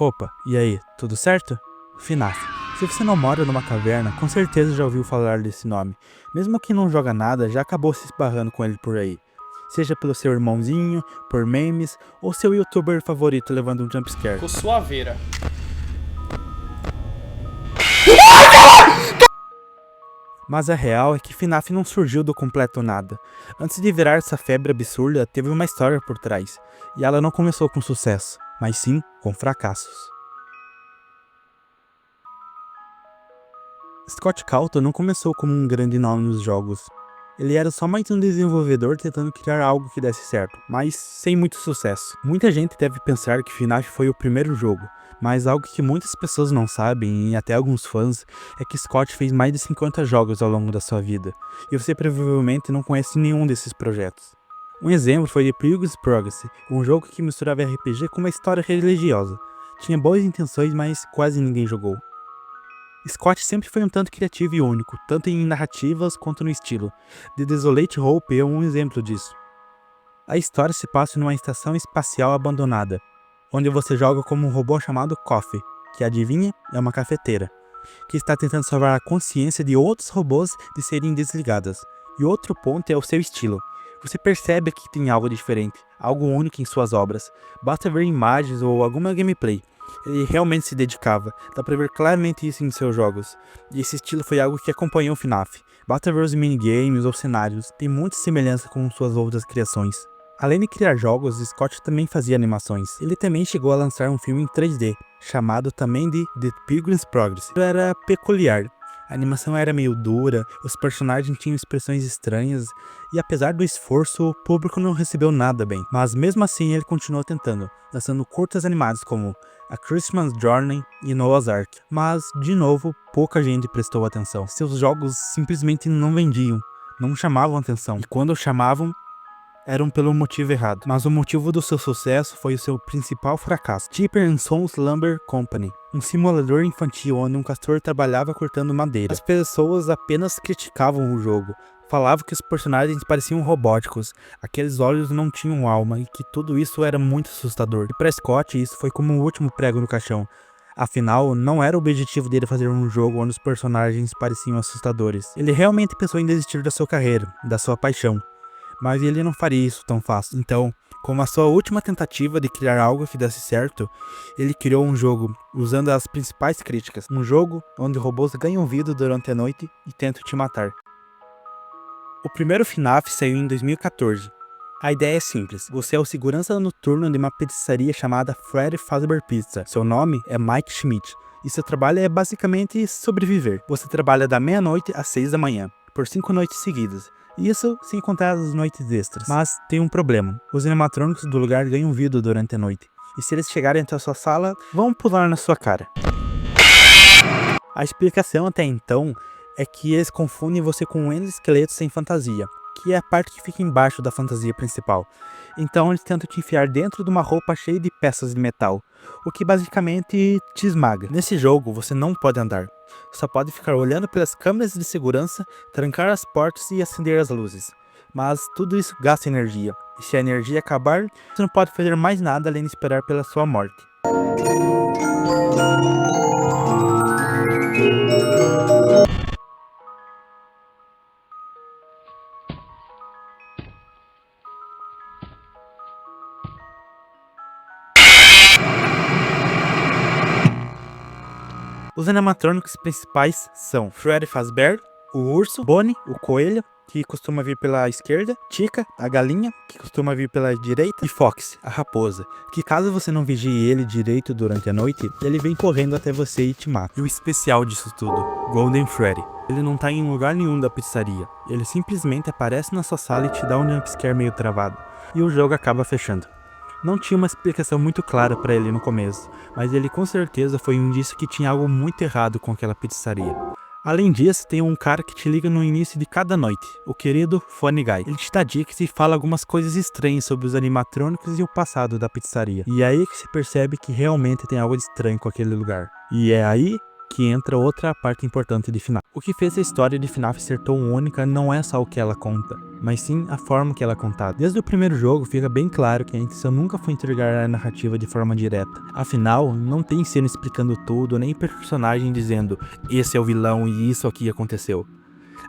Opa, e aí, tudo certo? FNAF. Se você não mora numa caverna, com certeza já ouviu falar desse nome. Mesmo que não joga nada, já acabou se esbarrando com ele por aí. Seja pelo seu irmãozinho, por memes, ou seu youtuber favorito levando um jumpscare. Com suaveira. Mas a real é que FNAF não surgiu do completo nada. Antes de virar essa febre absurda, teve uma história por trás. E ela não começou com sucesso, mas sim com fracassos. Scott Cawthon não começou como um grande nome nos jogos. Ele era só mais um desenvolvedor tentando criar algo que desse certo, mas sem muito sucesso. Muita gente deve pensar que FNAF foi o primeiro jogo, mas algo que muitas pessoas não sabem, e até alguns fãs, é que Scott fez mais de 50 jogos ao longo da sua vida, e você provavelmente não conhece nenhum desses projetos. Um exemplo foi The Pilgrim's Progress, um jogo que misturava RPG com uma história religiosa. Tinha boas intenções, mas quase ninguém jogou. Scott sempre foi um tanto criativo e único, tanto em narrativas quanto no estilo. The Desolate Hope é um exemplo disso. A história se passa numa estação espacial abandonada, onde você joga como um robô chamado Coffee, que adivinha, é uma cafeteira, que está tentando salvar a consciência de outros robôs de serem desligadas. E outro ponto é o seu estilo. Você percebe que tem algo diferente, algo único em suas obras. Basta ver imagens ou alguma gameplay. Ele realmente se dedicava, dá pra ver claramente isso em seus jogos. E esse estilo foi algo que acompanhou o FNAF. Basta ver os minigames ou cenários, tem muita semelhança com suas outras criações. Além de criar jogos, Scott também fazia animações. Ele também chegou a lançar um filme em 3D, chamado também de The Pilgrim's Progress. Isso era peculiar. A animação era meio dura, os personagens tinham expressões estranhas, e apesar do esforço, o público não recebeu nada bem. Mas mesmo assim ele continuou tentando, lançando curtas animadas como A Christmas Journey e Noah's Ark. Mas, de novo, pouca gente prestou atenção. Seus jogos simplesmente não vendiam, não chamavam atenção. E quando chamavam, eram pelo motivo errado. Mas o motivo do seu sucesso foi o seu principal fracasso. Chipper Sons Lumber Company, um simulador infantil onde um castor trabalhava cortando madeira. As pessoas apenas criticavam o jogo, falavam que os personagens pareciam robóticos, aqueles olhos não tinham alma e que tudo isso era muito assustador. E para Scott isso foi como o último prego no caixão. Afinal, não era o objetivo dele fazer um jogo onde os personagens pareciam assustadores. Ele realmente pensou em desistir da sua carreira, da sua paixão. Mas ele não faria isso tão fácil. Então, como a sua última tentativa de criar algo que desse certo, ele criou um jogo usando as principais críticas. Um jogo onde robôs ganham vida durante a noite e tentam te matar. O primeiro FNAF saiu em 2014. A ideia é simples. Você é o segurança noturno de uma pizzaria chamada Freddy Fazbear Pizza. Seu nome é Mike Schmidt e seu trabalho é basicamente sobreviver. Você trabalha da meia-noite às 6 da manhã, por 5 noites seguidas. Isso sem contar as noites extras. Mas tem um problema. Os animatrônicos do lugar ganham vida durante a noite. E se eles chegarem até a sua sala, vão pular na sua cara. A explicação até então é que eles confundem você com um endoesqueleto sem fantasia, que é a parte que fica embaixo da fantasia principal. Então eles tentam te enfiar dentro de uma roupa cheia de peças de metal, o que basicamente te esmaga. Nesse jogo você não pode andar, só pode ficar olhando pelas câmeras de segurança, trancar as portas e acender as luzes. Mas tudo isso gasta energia, e se a energia acabar, você não pode fazer mais nada além de esperar pela sua morte. Os animatrônicos principais são Freddy Fazbear, o urso, Bonnie, o coelho, que costuma vir pela esquerda, Chica, a galinha, que costuma vir pela direita, e Fox, a raposa, que caso você não vigie ele direito durante a noite, ele vem correndo até você e te mata. E o especial disso tudo, Golden Freddy. Ele não tá em lugar nenhum da pizzaria, ele simplesmente aparece na sua sala e te dá um jumpscare meio travado, e o jogo acaba fechando. Não tinha uma explicação muito clara para ele no começo, mas ele com certeza foi um indício que tinha algo muito errado com aquela pizzaria. Além disso, tem um cara que te liga no início de cada noite, o querido Funny Guy. Ele te dá dicas e fala algumas coisas estranhas sobre os animatrônicos e o passado da pizzaria. E é aí que se percebe que realmente tem algo de estranho com aquele lugar. E é aí que entra outra parte importante de FNAF. O que fez a história de FNAF ser tão única não é só o que ela conta, mas sim a forma que ela é contada. Desde o primeiro jogo fica bem claro que a intenção nunca foi entregar a narrativa de forma direta. Afinal, não tem cena explicando tudo, nem personagem dizendo esse é o vilão e isso aqui aconteceu.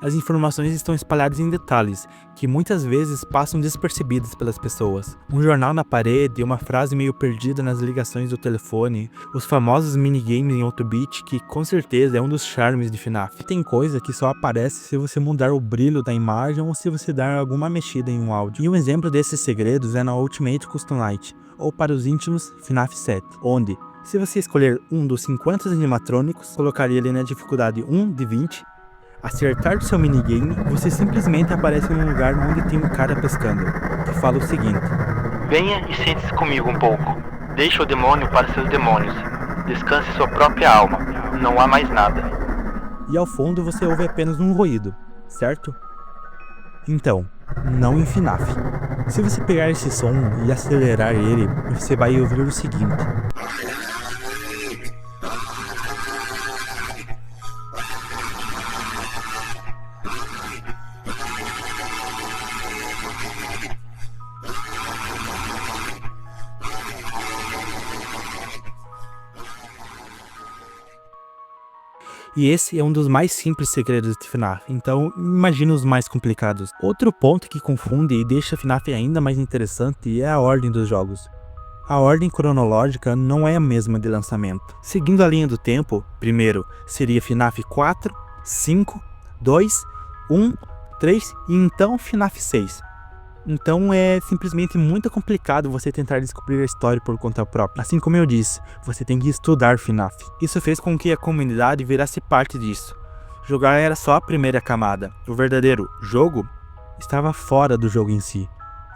As informações estão espalhadas em detalhes, que muitas vezes passam despercebidas pelas pessoas. Um jornal na parede, uma frase meio perdida nas ligações do telefone, os famosos minigames em 8-bit, que com certeza é um dos charmes de FNAF. Tem coisa que só aparece se você mudar o brilho da imagem ou se você dar alguma mexida em um áudio. E um exemplo desses segredos é na Ultimate Custom Night, ou para os íntimos, FNAF 7, onde, se você escolher um dos 50 animatrônicos, colocar ele na dificuldade 1 de 20, acertar o seu minigame, você simplesmente aparece num lugar onde tem um cara pescando, que fala o seguinte: venha e sente-se comigo um pouco. Deixe o demônio para seus demônios. Descanse sua própria alma. Não há mais nada. E ao fundo você ouve apenas um ruído, certo? Então, não em FNAF. Se você pegar esse som e acelerar ele, você vai ouvir o seguinte. E esse é um dos mais simples segredos de FNAF, então imagine os mais complicados. Outro ponto que confunde e deixa FNAF ainda mais interessante é a ordem dos jogos. A ordem cronológica não é a mesma de lançamento. Seguindo a linha do tempo, primeiro seria FNAF 4, 5, 2, 1, 3 e então FNAF 6. Então é simplesmente muito complicado você tentar descobrir a história por conta própria. Assim como eu disse, você tem que estudar FNAF. Isso fez com que a comunidade virasse parte disso. Jogar era só a primeira camada. O verdadeiro jogo estava fora do jogo em si.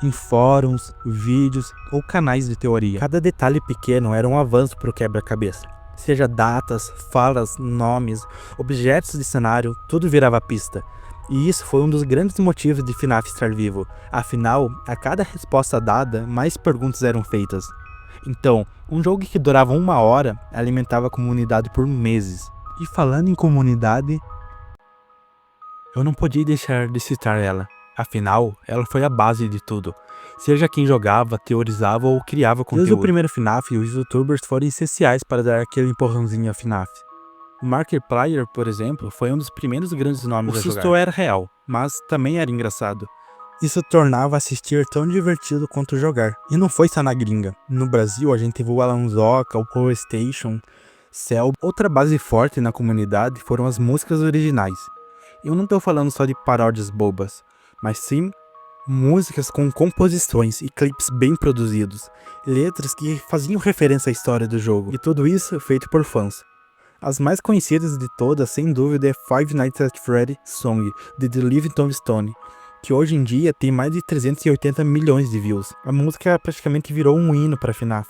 Em fóruns, vídeos ou canais de teoria. Cada detalhe pequeno era um avanço para o quebra-cabeça. Seja datas, falas, nomes, objetos de cenário, tudo virava pista. E isso foi um dos grandes motivos de FNAF estar vivo. Afinal, a cada resposta dada, mais perguntas eram feitas. Então, um jogo que durava 1 hora alimentava a comunidade por meses. E falando em comunidade, eu não podia deixar de citar ela. Afinal, ela foi a base de tudo. Seja quem jogava, teorizava ou criava conteúdo. Desde o primeiro FNAF, os youtubers foram essenciais para dar aquele empurrãozinho a FNAF. O Markiplier, por exemplo, foi um dos primeiros grandes nomes a jogar. O susto era real, mas também era engraçado. Isso tornava assistir tão divertido quanto jogar. E não foi só na gringa. No Brasil, a gente teve o Alanzoca, o PlayStation, Cell. Outra base forte na comunidade foram as músicas originais. Eu não estou falando só de paródias bobas, mas sim músicas com composições e clipes bem produzidos, letras que faziam referência à história do jogo, e tudo isso feito por fãs. As mais conhecidas de todas, sem dúvida, é Five Nights at Freddy's Song, de The Living Tombstone, que hoje em dia tem mais de 380 milhões de views. A música praticamente virou um hino para FNAF.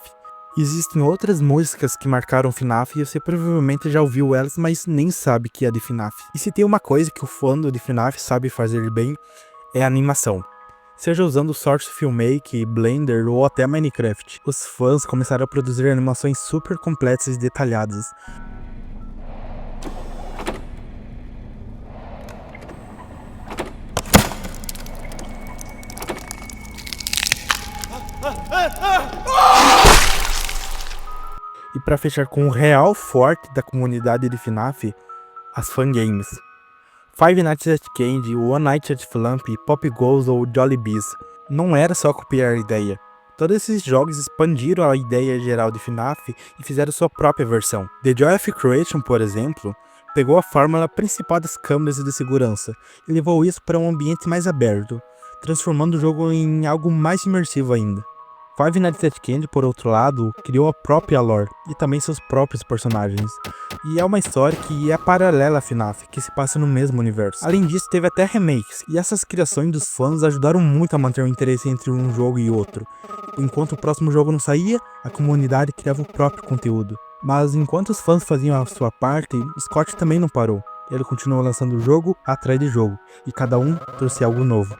Existem outras músicas que marcaram FNAF e você provavelmente já ouviu elas, mas nem sabe que é de FNAF. E se tem uma coisa que o fandom de FNAF sabe fazer bem, é a animação. Seja usando Source Filmmaker, Blender ou até Minecraft, os fãs começaram a produzir animações super completas e detalhadas. E para fechar com o real forte da comunidade de FNAF, as fangames. Five Nights at Candy, One Night at Flump, Pop Goes ou Jollibees. Não era só copiar a ideia. Todos esses jogos expandiram a ideia geral de FNAF e fizeram sua própria versão. The Joy of Creation, por exemplo, pegou a fórmula principal das câmeras de segurança e levou isso para um ambiente mais aberto, transformando o jogo em algo mais imersivo ainda. Five Nights at Candy, por outro lado, criou a própria lore e também seus próprios personagens. E é uma história que é paralela a FNAF, que se passa no mesmo universo. Além disso, teve até remakes, e essas criações dos fãs ajudaram muito a manter o interesse entre um jogo e outro. Enquanto o próximo jogo não saía, a comunidade criava o próprio conteúdo. Mas enquanto os fãs faziam a sua parte, Scott também não parou. Ele continuou lançando jogo atrás de jogo, e cada um trouxe algo novo.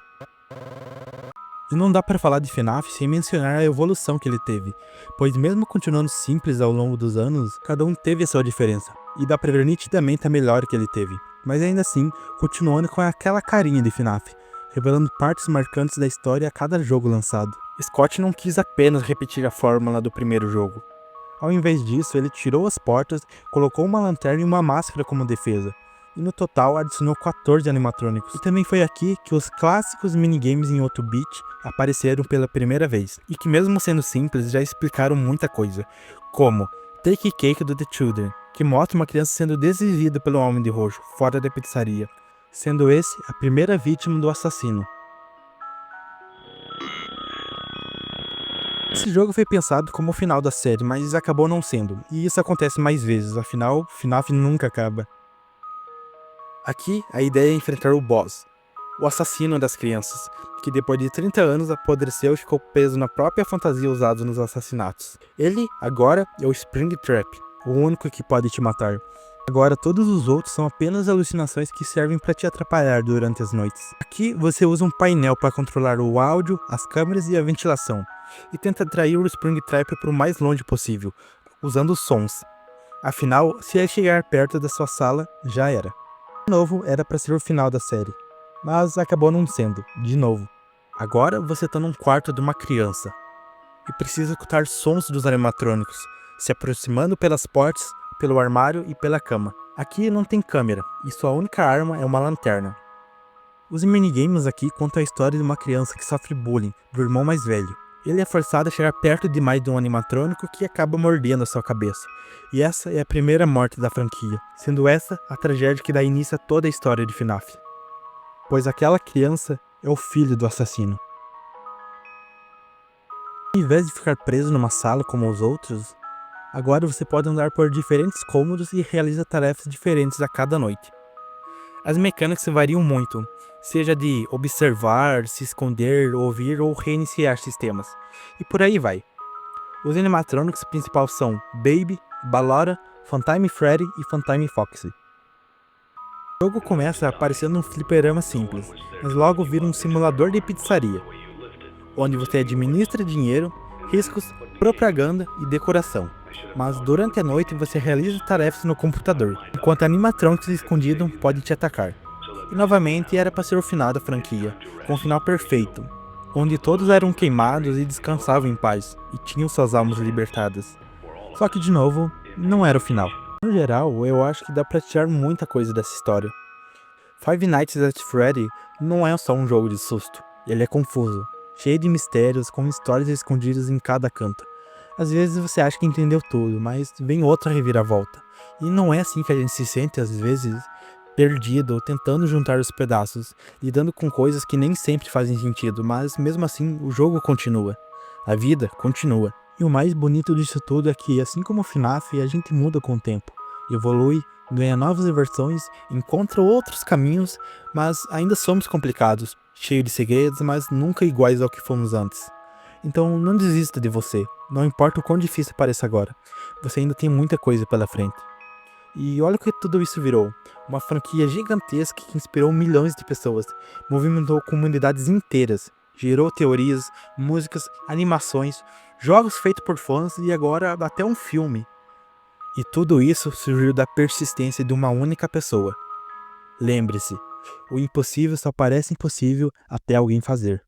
E não dá pra falar de FNAF sem mencionar a evolução que ele teve, pois mesmo continuando simples ao longo dos anos, cada um teve a sua diferença, e dá pra ver nitidamente a melhora que ele teve, mas ainda assim, continuando com aquela carinha de FNAF, revelando partes marcantes da história a cada jogo lançado. Scott não quis apenas repetir a fórmula do primeiro jogo. Ao invés disso, ele tirou as portas, colocou uma lanterna e uma máscara como defesa, e no total adicionou 14 animatrônicos. E também foi aqui que os clássicos minigames em 8-bit apareceram pela primeira vez, e que mesmo sendo simples já explicaram muita coisa, como Take Cake do The Children, que mostra uma criança sendo desvivida pelo Homem de Roxo, fora da pizzaria, sendo esse a primeira vítima do assassino. Esse jogo foi pensado como o final da série, mas acabou não sendo, e isso acontece mais vezes, afinal, FNAF nunca acaba. Aqui, a ideia é enfrentar o boss, o assassino das crianças, que depois de 30 anos apodreceu e ficou preso na própria fantasia usada nos assassinatos. Ele, agora, é o Springtrap, o único que pode te matar. Agora todos os outros são apenas alucinações que servem para te atrapalhar durante as noites. Aqui você usa um painel para controlar o áudio, as câmeras e a ventilação, e tenta atrair o Springtrap para o mais longe possível, usando sons. Afinal, se ele chegar perto da sua sala, já era. De novo, era para ser o final da série, mas acabou não sendo, de novo. Agora você tá num quarto de uma criança, e precisa escutar sons dos animatrônicos, se aproximando pelas portas, pelo armário e pela cama. Aqui não tem câmera, e sua única arma é uma lanterna. Os minigames aqui contam a história de uma criança que sofre bullying do irmão mais velho. Ele é forçado a chegar perto demais de um animatrônico que acaba mordendo a sua cabeça. E essa é a primeira morte da franquia, sendo essa a tragédia que dá início a toda a história de FNAF. Pois aquela criança é o filho do assassino. Ao invés de ficar preso numa sala como os outros, agora você pode andar por diferentes cômodos e realiza tarefas diferentes a cada noite. As mecânicas variam muito, seja de observar, se esconder, ouvir ou reiniciar sistemas, e por aí vai. Os animatrônicos principais são Baby, Ballora, Funtime Freddy e Funtime Foxy. O jogo começa aparecendo um fliperama simples, mas logo vira um simulador de pizzaria, onde você administra dinheiro, riscos, propaganda e decoração. Mas durante a noite você realiza tarefas no computador, enquanto animatrônicos escondidos podem te atacar. E novamente era para ser o final da franquia, com um final perfeito, onde todos eram queimados e descansavam em paz, e tinham suas almas libertadas. Só que de novo, não era o final. No geral, eu acho que dá pra tirar muita coisa dessa história. Five Nights at Freddy não é só um jogo de susto, ele é confuso, cheio de mistérios, com histórias escondidas em cada canto. Às vezes você acha que entendeu tudo, mas vem outra reviravolta. E não é assim que a gente se sente às vezes, perdido, tentando juntar os pedaços, lidando com coisas que nem sempre fazem sentido, mas mesmo assim o jogo continua. A vida continua. E o mais bonito disso tudo é que, assim como o FNAF, a gente muda com o tempo, evolui, ganha novas versões, encontra outros caminhos, mas ainda somos complicados, cheios de segredos, mas nunca iguais ao que fomos antes. Então não desista de você, não importa o quão difícil pareça agora, você ainda tem muita coisa pela frente. E olha o que tudo isso virou, uma franquia gigantesca que inspirou milhões de pessoas, movimentou comunidades inteiras, gerou teorias, músicas, animações, jogos feitos por fãs e agora até um filme. E tudo isso surgiu da persistência de uma única pessoa. Lembre-se, o impossível só parece impossível até alguém fazer.